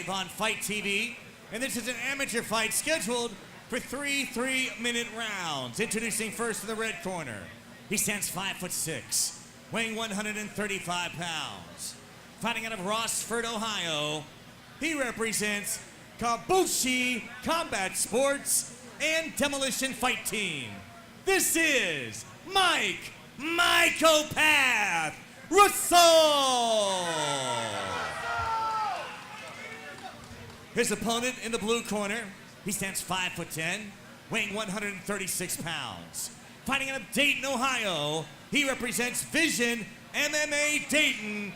live on Fight TV, and this is an amateur fight scheduled for 3 3-minute rounds. Introducing first to the red corner. He stands 5'6", weighing 135 pounds. Fighting out of Rossford, Ohio, he represents Kabushi Combat Sports and Demolition Fight Team. This is Mike Mycopath Russell. His opponent in the blue corner, he stands 5'10", weighing 136 pounds. Fighting out of Dayton, Ohio, he represents Vision MMA Dayton,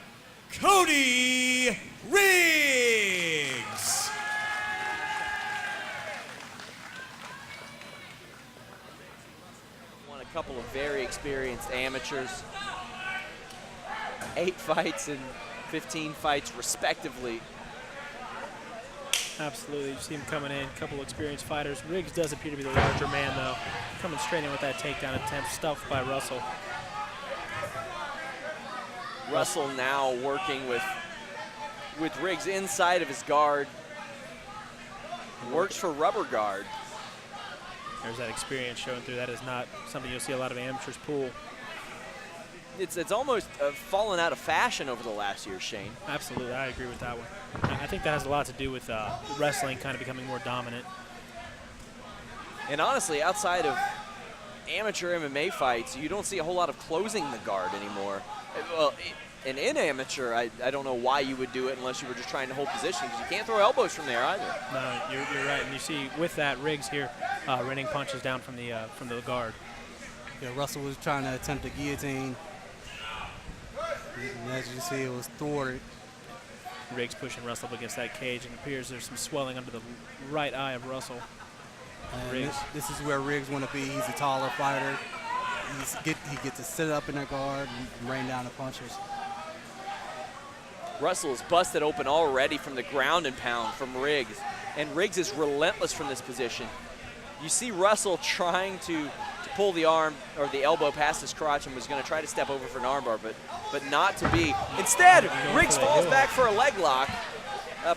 Cody Riggs. Won a couple of very experienced amateurs. 8 fights and 15 fights respectively. Absolutely, you see him coming in, a couple of experienced fighters. Riggs does appear to be the larger man, though. Coming straight in with that takedown attempt, stuffed by Russell. Russell now working with Riggs inside of his guard. Works for rubber guard. There's that experience showing through. That is not something you'll see a lot of amateurs pull. It's almost fallen out of fashion over the last year, Shane. Absolutely, I agree with that one. I think that has a lot to do with wrestling kind of becoming more dominant. And honestly, outside of amateur MMA fights, you don't see a whole lot of closing the guard anymore. Well, and in amateur, I don't know why you would do it unless you were just trying to hold position, because you can't throw elbows from there either. No, you're right. And you see with that, Riggs here raining punches down from the guard. Yeah, Russell was trying to attempt a guillotine. And as you see, it was thwarted. Riggs pushing Russell up against that cage, and it appears there's some swelling under the right eye of Russell. Riggs. This is where Riggs want to be. He's a taller fighter. He gets to sit up in that guard and rain down the punches. Russell is busted open already from the ground and pound from Riggs, and Riggs is relentless from this position. You see Russell trying to pull the arm or the elbow past his crotch and was going to try to step over for an armbar, but not to be. Instead, Riggs falls back for a leg lock,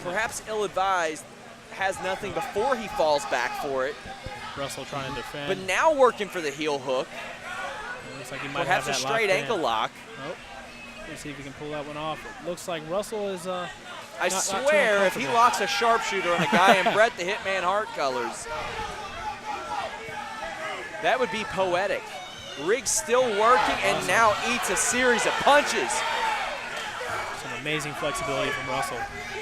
perhaps ill-advised, has nothing before he falls back for it. Russell trying to defend. But now working for the heel hook. Looks like he might perhaps have that a straight ankle lock. Oh, let's see if he can pull that one off. It looks like Russell is I swear, if he locks a sharpshooter on a guy in Bret the Hitman Hart colors, that would be poetic. Riggs still working and now eats a series of punches. Some amazing flexibility from Russell.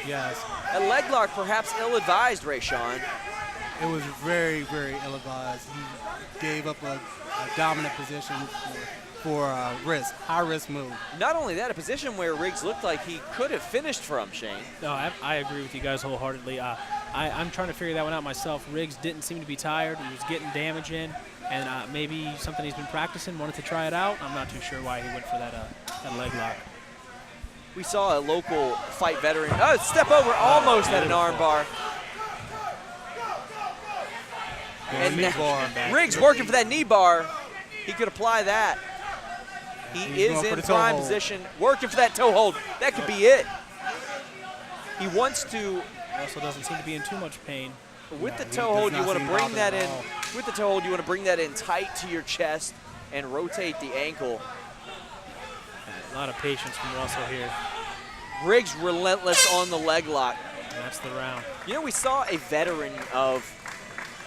Yes. A leg lock perhaps ill-advised, Rayshawn. It was very, very ill-advised. He gave up a dominant position for a high-risk move. Not only that, a position where Riggs looked like he could have finished from, Shane. No, I agree with you guys wholeheartedly. I'm trying to figure that one out myself. Riggs didn't seem to be tired. He was getting damage in, and maybe something he's been practicing, wanted to try it out. I'm not too sure why he went for that leg lock. We saw a local fight veteran. Oh, step over, almost had an armbar. And Riggs working for that knee bar. He could apply that. He is in prime position, working for that toe hold. That could be it. He wants to. Russell doesn't seem to be in too much pain. With the toe hold, you want to bring that in. With the toe hold, you want to bring that in tight to your chest and rotate the ankle. A lot of patience from Russell here. Riggs relentless on the leg lock. And that's the round. You know, we saw a veteran of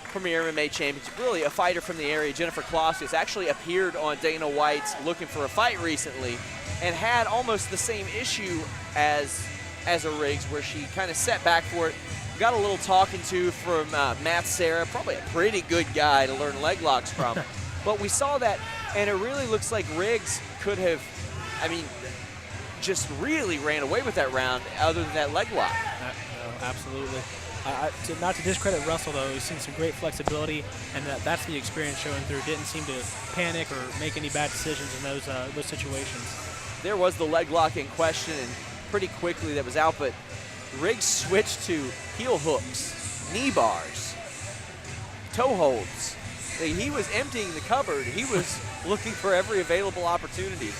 Premier MMA Championship, really a fighter from the area, Jennifer Clausius, actually appeared on Dana White's Looking for a Fight recently and had almost the same issue as a Riggs, where she kind of set back for it. Got a little talking to from Matt Serra, probably a pretty good guy to learn leg locks from. But we saw that, and it really looks like Riggs could have, just really ran away with that round other than that leg lock. No, absolutely. Not to discredit Russell, though, he's seen some great flexibility, and that's the experience showing through. Didn't seem to panic or make any bad decisions in those situations. There was the leg lock in question, and pretty quickly that was out, but Riggs switched to heel hooks, knee bars, toe holds. He was emptying the cupboard. He was looking for every available opportunity.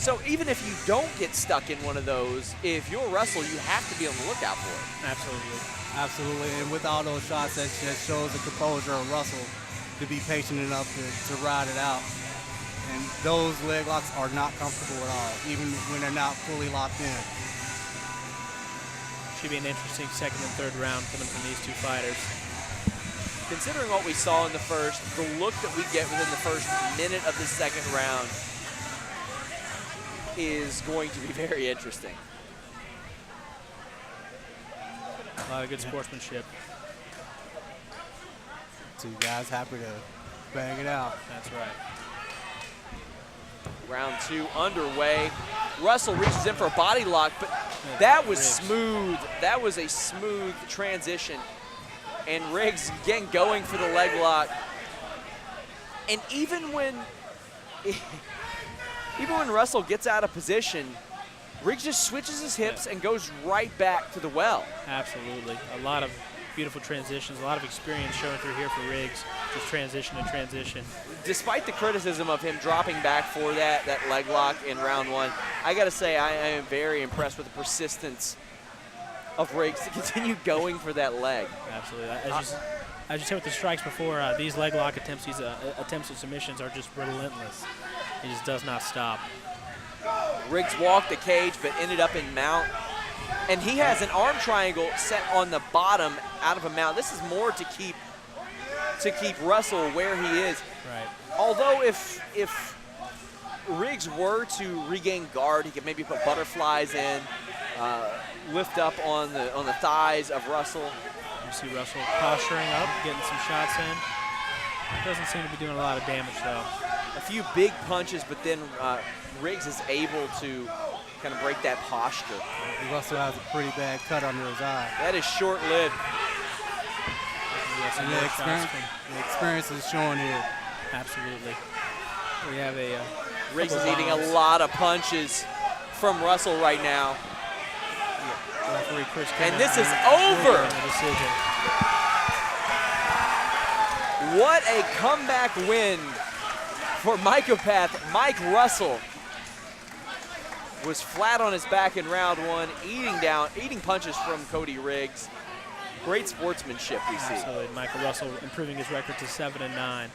So even if you don't get stuck in one of those, if you're Russell, you have to be on the lookout for it. Absolutely. Absolutely, and with all those shots, that just shows the composure of Russell to be patient enough to ride it out. And those leg locks are not comfortable at all, even when they're not fully locked in. Should be an interesting second and third round coming from these two fighters. Considering what we saw in the first, the look that we get within the first minute of the second round is going to be very interesting. A lot of good sportsmanship. Two guys happy to bang it out. That's right. Round 2 underway. Russell reaches in for a body lock, but that was smooth. That was a smooth transition. And Riggs again going for the leg lock. And even when Russell gets out of position, Riggs just switches his hips and goes right back to the well. Absolutely. A lot of beautiful transitions, a lot of experience showing through here for Riggs. Just transition to transition. Despite the criticism of him dropping back for that leg lock in round 1, I got to say I am very impressed with the persistence of Riggs to continue going for that leg. Absolutely. As you said with the strikes before, these leg lock attempts, these attempts at submissions are just relentless. He just does not stop. Riggs walked the cage but ended up in mount. And he has an arm triangle set on the bottom out of a mount. This is more to keep Russell where he is. Right. Although if Riggs were to regain guard, he could maybe put butterflies in, lift up on the thighs of Russell. You see Russell posturing up, getting some shots in. Doesn't seem to be doing a lot of damage though. A few big punches, but then Riggs is able to kind of break that posture. Russell has a pretty bad cut under his eye. That is short-lived. And the experience is showing here. Absolutely. We have a Riggs is eating a lot of punches from Russell right now. referee Chris And this is over. What a comeback win for Mycopath. Mike Russell was flat on his back in round 1, eating punches from Cody Riggs. Great sportsmanship we see. Absolutely. Michael Russell improving his record to 7-9.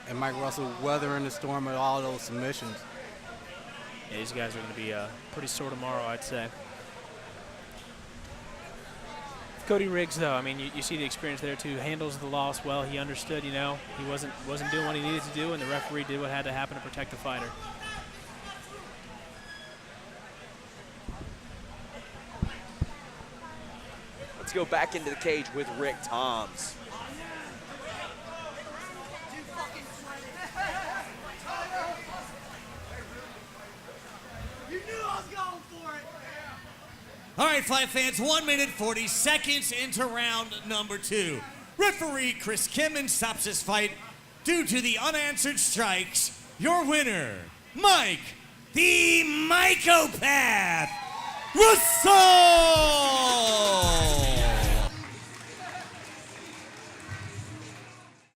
And Mike Russell weathering the storm of all those submissions. Yeah, these guys are going to be pretty sore tomorrow, I'd say. Cody Riggs, though, I mean, you see the experience there too. Handles the loss well. He understood, you know, he wasn't doing what he needed to do, and the referee did what had to happen to protect the fighter. Let's go back into the cage with Rick Toms. All right, fight fans, 1 minute 40 seconds into round number 2. Referee Chris Kimmon stops this fight due to the unanswered strikes. Your winner, Mike the Mycopath Russell!